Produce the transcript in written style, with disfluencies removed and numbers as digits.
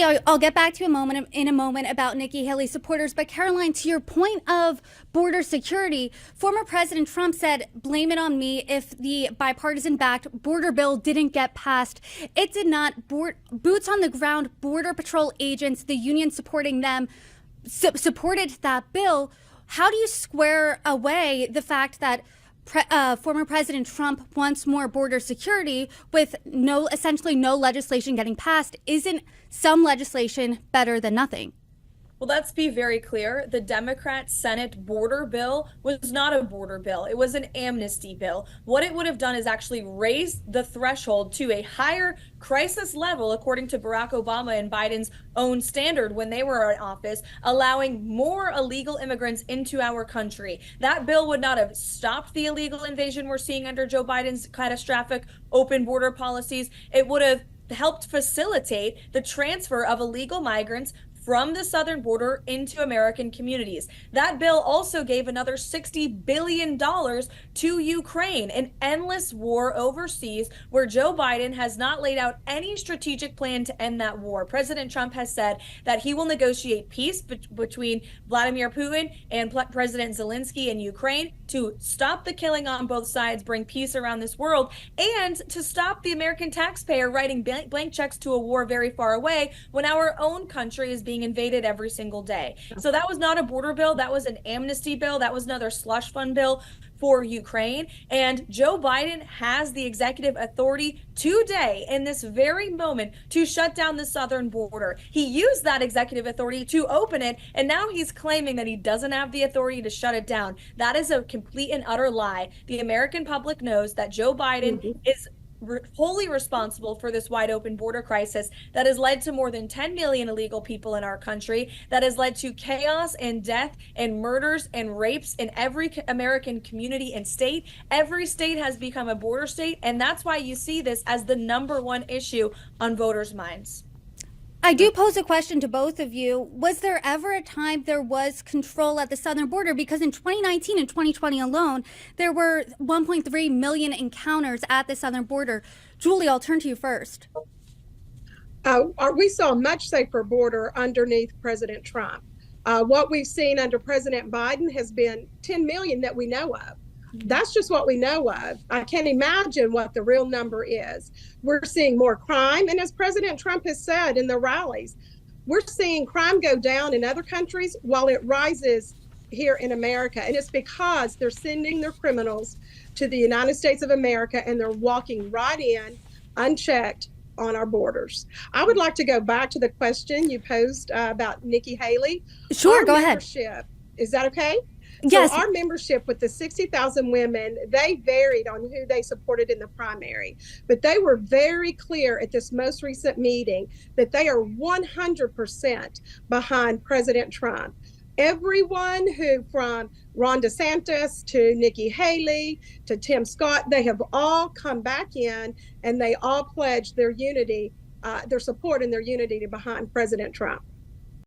I'll get back to you in a moment about Nikki Haley supporters. But Karoline, to your point of border security, former President Trump said, "Blame it on me if the bipartisan-backed border bill didn't get passed." It did not. Boots on the ground, Border Patrol agents, the union supporting them, supported that bill. How do you square away the fact that former President Trump wants more border security with essentially no legislation getting passed? Isn't some legislation better than nothing? Well, let's be very clear. The Democrat Senate border bill was not a border bill. It was an amnesty bill. What it would have done is actually raise the threshold to a higher crisis level, according to Barack Obama and Biden's own standard when they were in office, allowing more illegal immigrants into our country. That bill would not have stopped the illegal invasion we're seeing under Joe Biden's catastrophic open border policies. It would have helped facilitate the transfer of illegal migrants from the southern border into American communities. That bill also gave another $60 billion to Ukraine, an endless war overseas where Joe Biden has not laid out any strategic plan to end that war. President Trump has said that he will negotiate peace between Vladimir Putin and President Zelensky in Ukraine to stop the killing on both sides, bring peace around this world, and to stop the American taxpayer writing blank checks to a war very far away when our own country is being invaded every single day. So that was not a border bill. That was an amnesty bill. That was another slush fund bill for Ukraine. And Joe Biden has the executive authority today, in this very moment, to shut down the southern border. He used that executive authority to open it, and now he's claiming that he doesn't have the authority to shut it down. That is a complete and utter lie. The American public knows that Joe Biden is wholly responsible for this wide open border crisis that has led to more than 10 million illegal people in our country, that has led to chaos and death and murders and rapes in every American community and state. Every state has become a border state, and that's why you see this as the #1 issue on voters' minds. I do pose a question to both of you. Was there ever a time there was control at the southern border? Because in 2019 and 2020 alone, there were 1.3 million encounters at the southern border. Julie, I'll turn to you first. We saw a much safer border underneath President Trump. What we've seen under President Biden has been 10 million that we know of. That's just what we know of. I can't imagine what the real number is. We're seeing more crime. And as President Trump has said in the rallies, we're seeing crime go down in other countries while it rises here in America. And it's because they're sending their criminals to the United States of America, and they're walking right in unchecked on our borders. I would like to go back to the question you posed about Nikki Haley. Sure, go ahead. Is that okay? Yes. So our membership with the 60,000 women, they varied on who they supported in the primary, but they were very clear at this most recent meeting that they are 100% behind President Trump. Everyone who, from Ron DeSantis to Nikki Haley to Tim Scott, they have all come back in, and they all pledged their unity, their support and their unity behind President Trump.